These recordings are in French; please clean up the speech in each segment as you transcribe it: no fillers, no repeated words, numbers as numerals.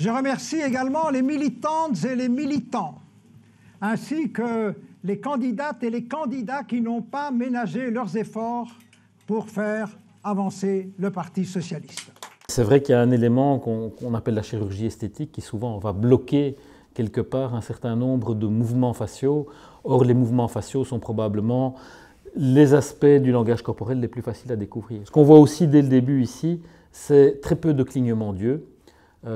Je remercie également les militantes et les militants, ainsi que les candidates et les candidats qui n'ont pas ménagé leurs efforts pour faire avancer le Parti socialiste. C'est vrai qu'il y a un élément qu'on appelle la chirurgie esthétique qui souvent va bloquer quelque part un certain nombre de mouvements faciaux. Or, les mouvements faciaux sont probablement les aspects du langage corporel les plus faciles à découvrir. Ce qu'on voit aussi dès le début ici, c'est très peu de clignements d'yeux.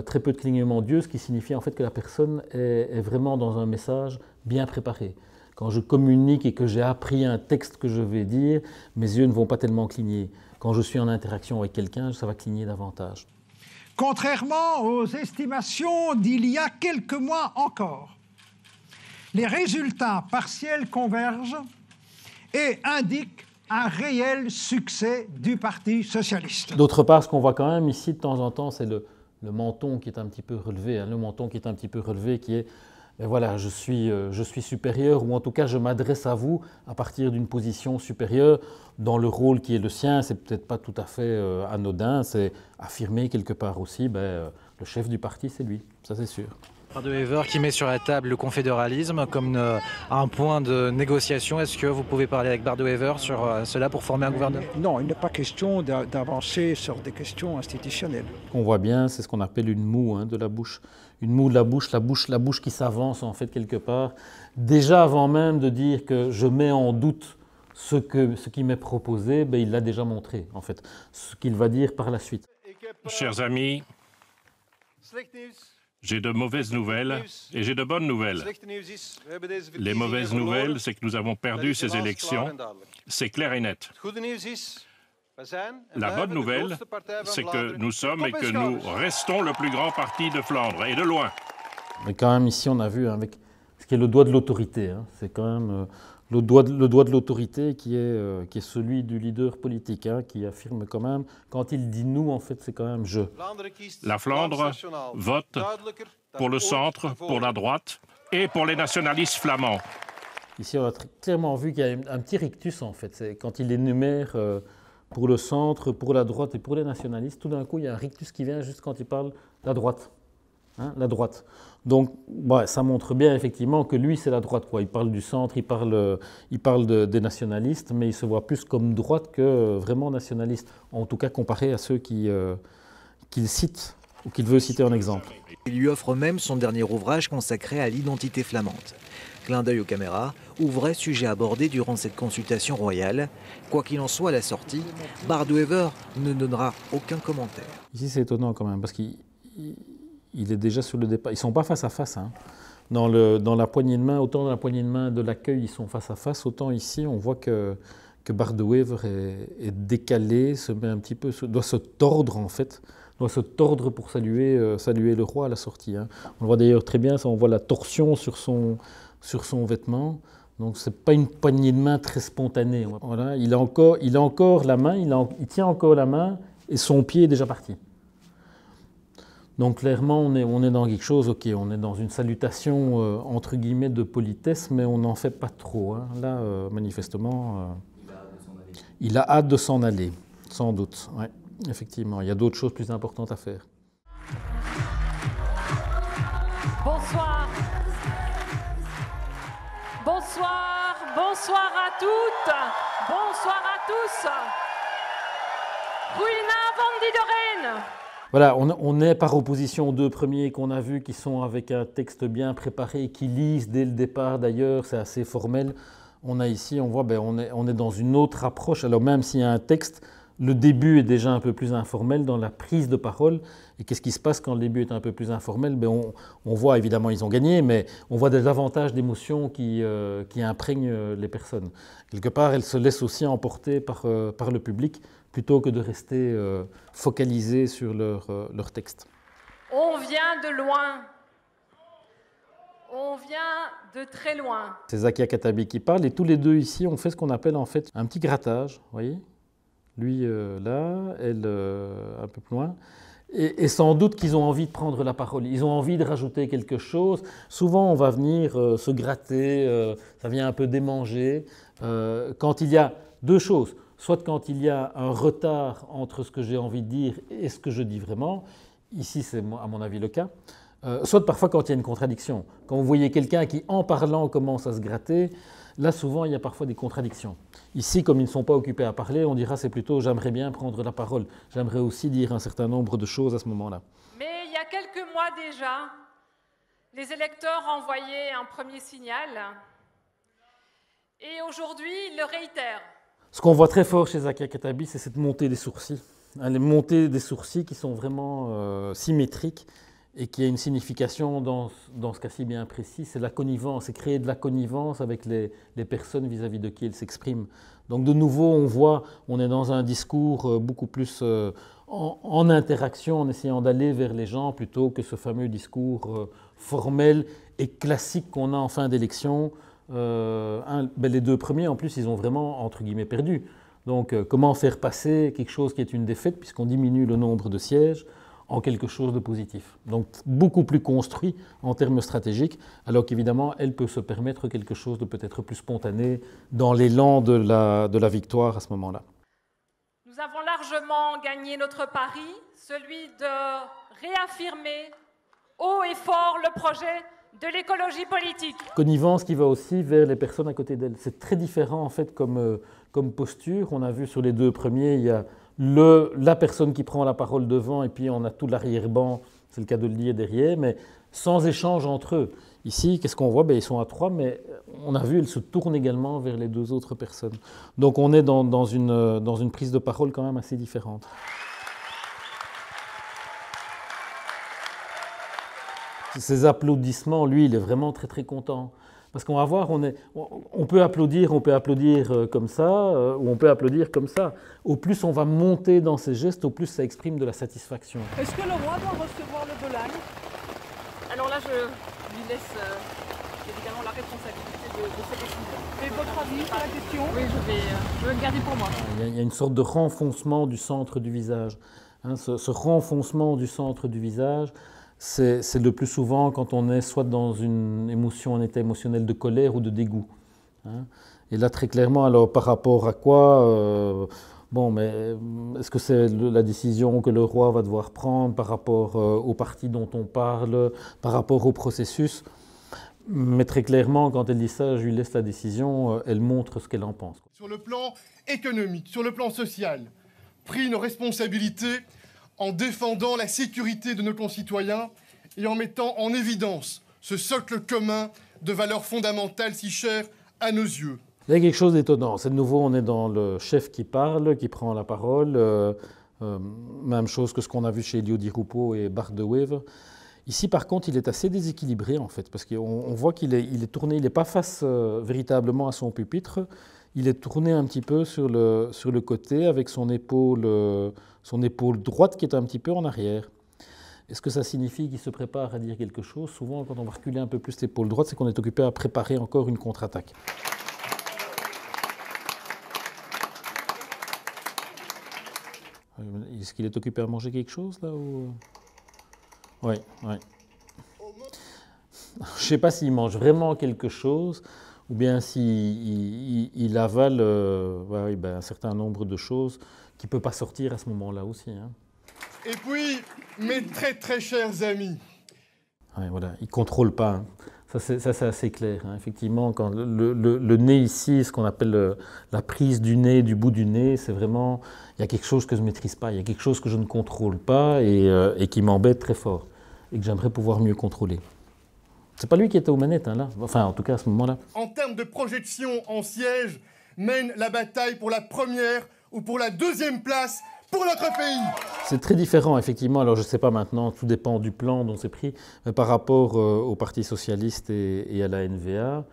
Très peu de clignements d'yeux, ce qui signifie en fait que la personne est vraiment dans un message bien préparé. Quand je communique et que j'ai appris un texte que je vais dire, mes yeux ne vont pas tellement cligner. Quand je suis en interaction avec quelqu'un, ça va cligner davantage. Contrairement aux estimations d'il y a quelques mois encore, les résultats partiels convergent et indiquent un réel succès du Parti socialiste. D'autre part, ce qu'on voit quand même ici de temps en temps, c'est le menton qui est un petit peu relevé, hein, le menton qui est un petit peu relevé, qui est mais voilà, je suis supérieur, ou en tout cas je m'adresse à vous à partir d'une position supérieure dans le rôle qui est le sien. C'est peut-être pas tout à fait anodin, c'est affirmer quelque part aussi, le chef du parti c'est lui, ça c'est sûr. Bardewever qui met sur la table le confédéralisme comme un point de négociation. Est-ce que vous pouvez parler avec Bardewever sur cela pour former un gouvernement? Non, il n'est pas question d'avancer sur des questions institutionnelles. Ce qu'on voit bien, c'est ce qu'on appelle une moue de la bouche. Une moue de la bouche qui s'avance en fait quelque part. Déjà avant même de dire que je mets en doute ce qui m'est proposé, il l'a déjà montré en fait, ce qu'il va dire par la suite. Chers amis, j'ai de mauvaises nouvelles et j'ai de bonnes nouvelles. Les mauvaises nouvelles, c'est que nous avons perdu ces élections. C'est clair et net. La bonne nouvelle, c'est que nous sommes et que nous restons le plus grand parti de Flandre, et de loin. Mais quand même ici, on a vu avec ce qui est le doigt de l'autorité. C'est quand même le doigt de l'autorité qui est celui du leader politique, qui affirme quand même, quand il dit nous, en fait, c'est quand même je. La Flandre vote pour le centre, pour la droite et pour les nationalistes flamands. Ici, on a clairement vu qu'il y a un petit rictus, en fait. C'est quand il énumère pour le centre, pour la droite et pour les nationalistes, tout d'un coup, il y a un rictus qui vient juste quand il parle de la droite. La droite. Donc, ça montre bien effectivement que lui, c'est la droite, quoi. Il parle du centre, il parle des nationalistes, mais il se voit plus comme droite que vraiment nationaliste, en tout cas comparé à ceux qu'il cite ou qu'il veut citer en exemple. Il lui offre même son dernier ouvrage consacré à l'identité flamande. Clin d'œil aux caméras, ou vrai sujet abordé durant cette consultation royale. Quoi qu'il en soit, à la sortie, Bardewever ne donnera aucun commentaire. Ici, c'est étonnant quand même, parce qu'il est déjà sur le départ. Ils ne sont pas face à face. Dans la poignée de main, autant dans la poignée de main de l'accueil, ils sont face à face, autant ici, on voit que Bardewever est décalé, se met un petit peu, doit se tordre en fait, doit se tordre pour saluer le roi à la sortie. On le voit d'ailleurs très bien, on voit la torsion sur son vêtement. Donc ce n'est pas une poignée de main très spontanée. Voilà, il a encore la main, il tient encore la main et son pied est déjà parti. Donc clairement, on est dans quelque chose, ok, on est dans une salutation entre guillemets de politesse, mais on n'en fait pas trop. Là, manifestement, il a hâte de s'en aller, sans doute. Ouais, effectivement, il y a d'autres choses plus importantes à faire. Bonsoir. Bonsoir, bonsoir à toutes, bonsoir à tous. Ruina Vandideren. Voilà, on est par opposition aux deux premiers qu'on a vus qui sont avec un texte bien préparé, qui lisent dès le départ d'ailleurs, c'est assez formel. On a ici, on voit, on est dans une autre approche. Alors même s'il y a un texte, le début est déjà un peu plus informel dans la prise de parole. Et qu'est-ce qui se passe quand le début est un peu plus informel? On voit, évidemment, ils ont gagné, mais on voit davantage d'émotions qui imprègnent les personnes. Quelque part, elles se laissent aussi emporter par le public, plutôt que de rester focalisées sur leur texte. On vient de loin. On vient de très loin. C'est Zakia Katabi qui parle, et tous les deux ici, on fait ce qu'on appelle en fait un petit grattage, vous voyez? Lui là, elle un peu plus loin. Et sans doute qu'ils ont envie de prendre la parole, ils ont envie de rajouter quelque chose. Souvent, on va venir se gratter, ça vient un peu démanger. Quand il y a deux choses, soit quand il y a un retard entre ce que j'ai envie de dire et ce que je dis vraiment, ici c'est à mon avis le cas, soit parfois quand il y a une contradiction. Quand vous voyez quelqu'un qui, en parlant, commence à se gratter, là souvent il y a parfois des contradictions. Ici, comme ils ne sont pas occupés à parler, on dira c'est plutôt j'aimerais bien prendre la parole, j'aimerais aussi dire un certain nombre de choses à ce moment-là. Mais il y a quelques mois déjà, les électeurs envoyaient un premier signal et aujourd'hui ils le réitèrent. Ce qu'on voit très fort chez Zakia Khattabi, c'est cette montée des sourcils. Les montées des sourcils qui sont vraiment symétriques et qui a une signification dans ce cas-ci bien précis, c'est la connivence, c'est créer de la connivence avec les personnes vis-à-vis de qui elle s'exprime. Donc de nouveau, on voit, on est dans un discours beaucoup plus en interaction, en essayant d'aller vers les gens, plutôt que ce fameux discours formel et classique qu'on a en fin d'élection. Les deux premiers, en plus, ils ont vraiment, entre guillemets, perdu. Donc comment faire passer quelque chose qui est une défaite, puisqu'on diminue le nombre de sièges, en quelque chose de positif. Donc beaucoup plus construit en termes stratégiques, alors qu'évidemment, elle peut se permettre quelque chose de peut-être plus spontané dans l'élan de la victoire à ce moment-là. Nous avons largement gagné notre pari, celui de réaffirmer haut et fort le projet de l'écologie politique. Connivence qui va aussi vers les personnes à côté d'elle. C'est très différent en fait comme posture. On a vu sur les deux premiers, il y a la personne qui prend la parole devant et puis on a tout l'arrière-ban, c'est le cas de le dire, derrière, mais sans échange entre eux. Ici, qu'est-ce qu'on voit? Ils sont à trois, mais on a vu, ils se tournent également vers les deux autres personnes. Donc on est dans une prise de parole quand même assez différente. Ces applaudissements, lui, il est vraiment très très content. Parce qu'on va voir, on peut applaudir comme ça, ou on peut applaudir comme ça. Au plus on va monter dans ces gestes, au plus ça exprime de la satisfaction. Est-ce que le roi doit recevoir le Dolan? Alors là, je lui laisse évidemment la responsabilité de cette décision. Et votre avis sur la question? Oui, je vais le garder pour moi. Il y a une sorte de renfoncement du centre du visage. Ce renfoncement du centre du visage, c'est le plus souvent quand on est soit dans une émotion, un état émotionnel de colère ou de dégoût. Et là, très clairement, alors par rapport à quoi mais est-ce que c'est la décision que le roi va devoir prendre par rapport au parti dont on parle, par rapport au processus? Mais très clairement, quand elle dit ça, je lui laisse la décision, elle montre ce qu'elle en pense. Sur le plan économique, sur le plan social, pris nos responsabilités en défendant la sécurité de nos concitoyens et en mettant en évidence ce socle commun de valeurs fondamentales si chères à nos yeux. Il y a quelque chose d'étonnant. C'est de nouveau, on est dans le chef qui parle, qui prend la parole. Même chose que ce qu'on a vu chez Elio Di Rupo et Bart De Wever. Ici, par contre, il est assez déséquilibré, en fait, parce qu'on voit qu'il est tourné, il n'est pas face véritablement à son pupitre. Il est tourné un petit peu sur le côté avec son épaule droite qui est un petit peu en arrière. Est-ce que ça signifie qu'il se prépare à dire quelque chose? Souvent, quand on va reculer un peu plus l'épaule droite, c'est qu'on est occupé à préparer encore une contre-attaque. Est-ce qu'il est occupé à manger quelque chose, là ou... Oui. Je ne sais pas s'il mange vraiment quelque chose ou bien s'il avale un certain nombre de choses qui ne peut pas sortir à ce moment-là aussi. Et puis, mes très très chers amis. Il ne contrôle pas. Ça, c'est assez clair. Effectivement, quand le nez ici, ce qu'on appelle la prise du nez, du bout du nez, c'est vraiment, il y a quelque chose que je ne maîtrise pas, il y a quelque chose que je ne contrôle pas et qui m'embête très fort et que j'aimerais pouvoir mieux contrôler. C'est pas lui qui était aux manettes, là. Enfin, en tout cas, à ce moment-là. En termes de projection en siège, mène la bataille pour la première ou pour la deuxième place pour notre pays. C'est très différent, effectivement. Alors, je ne sais pas maintenant, tout dépend du plan dont c'est pris, mais par rapport au Parti socialiste et à la NVA,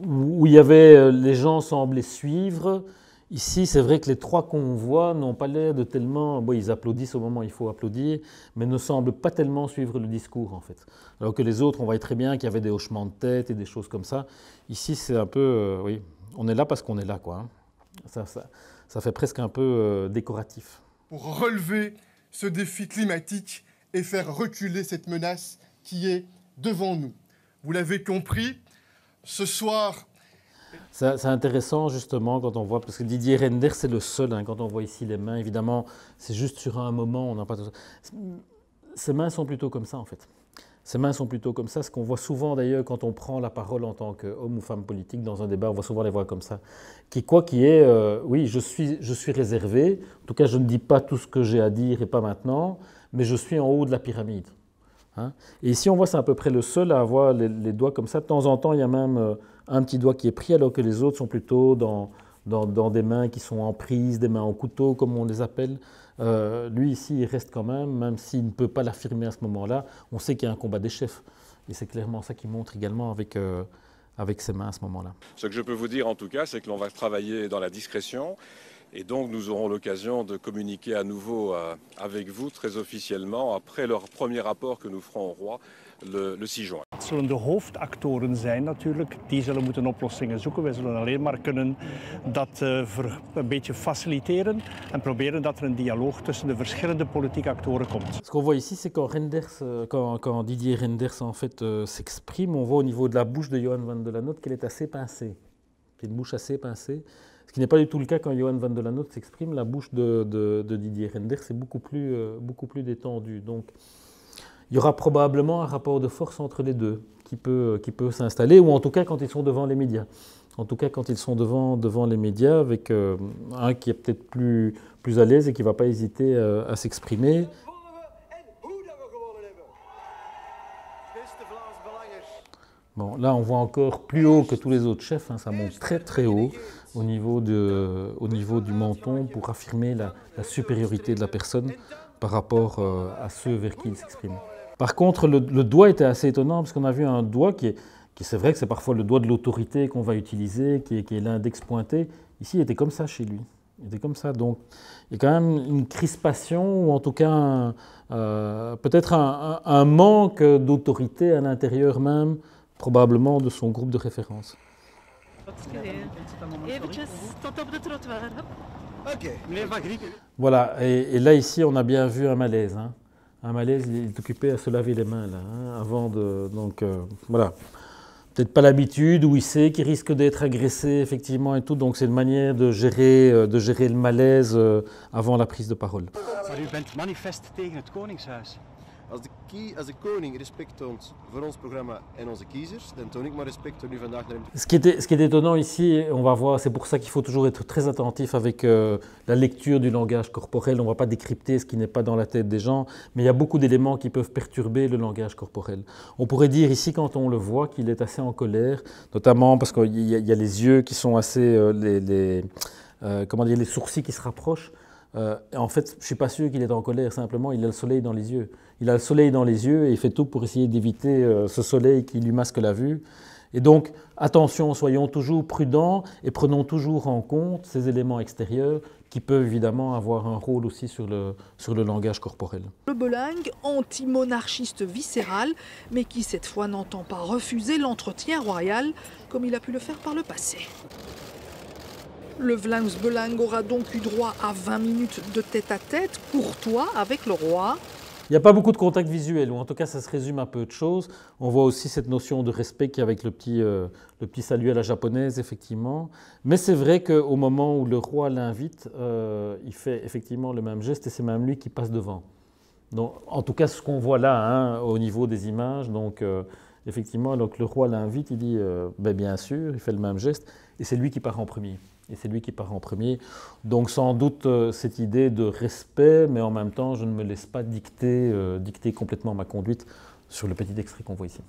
où il y avait, les gens semblaient suivre. Ici, c'est vrai que les trois qu'on voit n'ont pas l'air de tellement... Bon, ils applaudissent au moment où il faut applaudir, mais ne semblent pas tellement suivre le discours, en fait. Alors que les autres, on voyait très bien qu'il y avait des hochements de tête et des choses comme ça. Ici, c'est un peu... on est là parce qu'on est là, quoi. Ça fait presque un peu décoratif. Pour relever ce défi climatique et faire reculer cette menace qui est devant nous. Vous l'avez compris, ce soir... C'est intéressant justement quand on voit, parce que Didier Reynders c'est le seul, quand on voit ici les mains, évidemment c'est juste sur un moment, on n'a pas... Ses mains sont plutôt comme ça en fait. Ses mains sont plutôt comme ça, ce qu'on voit souvent d'ailleurs quand on prend la parole en tant qu'homme ou femme politique dans un débat, on voit souvent les voix comme ça. Oui, je suis réservé, en tout cas je ne dis pas tout ce que j'ai à dire et pas maintenant, mais je suis en haut de la pyramide. Hein. Et ici on voit c'est à peu près le seul à avoir les doigts comme ça. De temps en temps il y a même un petit doigt qui est pris alors que les autres sont plutôt dans des mains qui sont en prise, des mains en couteau comme on les appelle. Lui ici il reste quand même s'il ne peut pas l'affirmer à ce moment-là, on sait qu'il y a un combat des chefs. Et c'est clairement ça qu'il montre également avec ses mains à ce moment-là. Ce que je peux vous dire en tout cas, c'est que l'on va travailler dans la discrétion et donc nous aurons l'occasion de communiquer à nouveau avec vous très officiellement après leur premier rapport que nous ferons au roi le 6 juin. Het zullen de hoofdactoren zijn natuurlijk, die zullen moeten oplossingen zoeken. Wij zullen alleen maar kunnen dat een beetje faciliteren en proberen dat er een dialoog tussen de verschillende politieke actoren komt. Ce qu'on voit ici, c'est quand Didier Reynders en fait s'exprime, on voit au niveau de la bouche de Johan van de Lannotte qu'elle est assez pincée. C'est une bouche assez pincée. Ce qui n'est pas du tout le cas quand Johan van de Lannotte s'exprime. La bouche de Didier Reynders est beaucoup plus détendue. Donc, il y aura probablement un rapport de force entre les deux qui peut s'installer, ou en tout cas quand ils sont devant les médias. En tout cas quand ils sont devant les médias, avec un qui est peut-être plus à l'aise et qui ne va pas hésiter à s'exprimer. Bon, là on voit encore plus haut que tous les autres chefs, hein, ça monte très très haut au niveau du menton pour affirmer la supériorité de la personne par rapport à ceux vers qui il s'exprime. Par contre, le doigt était assez étonnant parce qu'on a vu un doigt qui c'est vrai que c'est parfois le doigt de l'autorité qu'on va utiliser, qui est l'index pointé. Ici, il était comme ça chez lui. Il était comme ça. Donc, il y a quand même une crispation ou en tout cas peut-être un manque d'autorité à l'intérieur même, probablement de son groupe de référence. Voilà, et là ici on a bien vu un malaise. Hein. Un malaise, il est occupé à se laver les mains là, hein, avant de... Donc voilà, peut-être pas l'habitude, ou il sait qu'il risque d'être agressé effectivement et tout, donc c'est une manière de gérer le malaise avant la prise de parole. U bent manifest tegen het Koningshuis. Als de koning respect toont voor ons programma en onze kiezers, dan toon ik maar respect door nu vandaag naar hem. Ce qui est étonnant ici, on va voir, c'est pour ça qu'il faut toujours être très attentif avec la lecture du langage corporel. On ne va pas décrypter ce qui n'est pas dans la tête des gens, mais il y a beaucoup d'éléments qui peuvent perturber le langage corporel. On pourrait dire ici, quand on le voit, qu'il est assez en colère, notamment parce qu'il y a les yeux qui sont assez, les sourcils qui se rapprochent. En fait, je ne suis pas sûr qu'il est en colère, simplement il a le soleil dans les yeux. Il a le soleil dans les yeux et il fait tout pour essayer d'éviter ce soleil qui lui masque la vue. Et donc, attention, soyons toujours prudents et prenons toujours en compte ces éléments extérieurs qui peuvent évidemment avoir un rôle aussi sur le langage corporel. Le Belingue, anti-monarchiste viscéral, mais qui cette fois n'entend pas refuser l'entretien royal comme il a pu le faire par le passé. Le Vlaams Belang aura donc eu droit à 20 minutes de tête-à-tête courtois avec le roi. Il n'y a pas beaucoup de contact visuel, ou en tout cas ça se résume à peu de choses. On voit aussi cette notion de respect qui est avec le petit salut à la japonaise, effectivement. Mais c'est vrai qu'au moment où le roi l'invite, il fait effectivement le même geste et c'est même lui qui passe devant. Donc, en tout cas, ce qu'on voit là, hein, au niveau des images, donc effectivement, alors que le roi l'invite, il dit bien sûr, il fait le même geste et c'est lui qui part en premier. Et c'est lui qui part en premier. Donc sans doute cette idée de respect, mais en même temps, je ne me laisse pas dicter complètement ma conduite sur le petit extrait qu'on voit ici.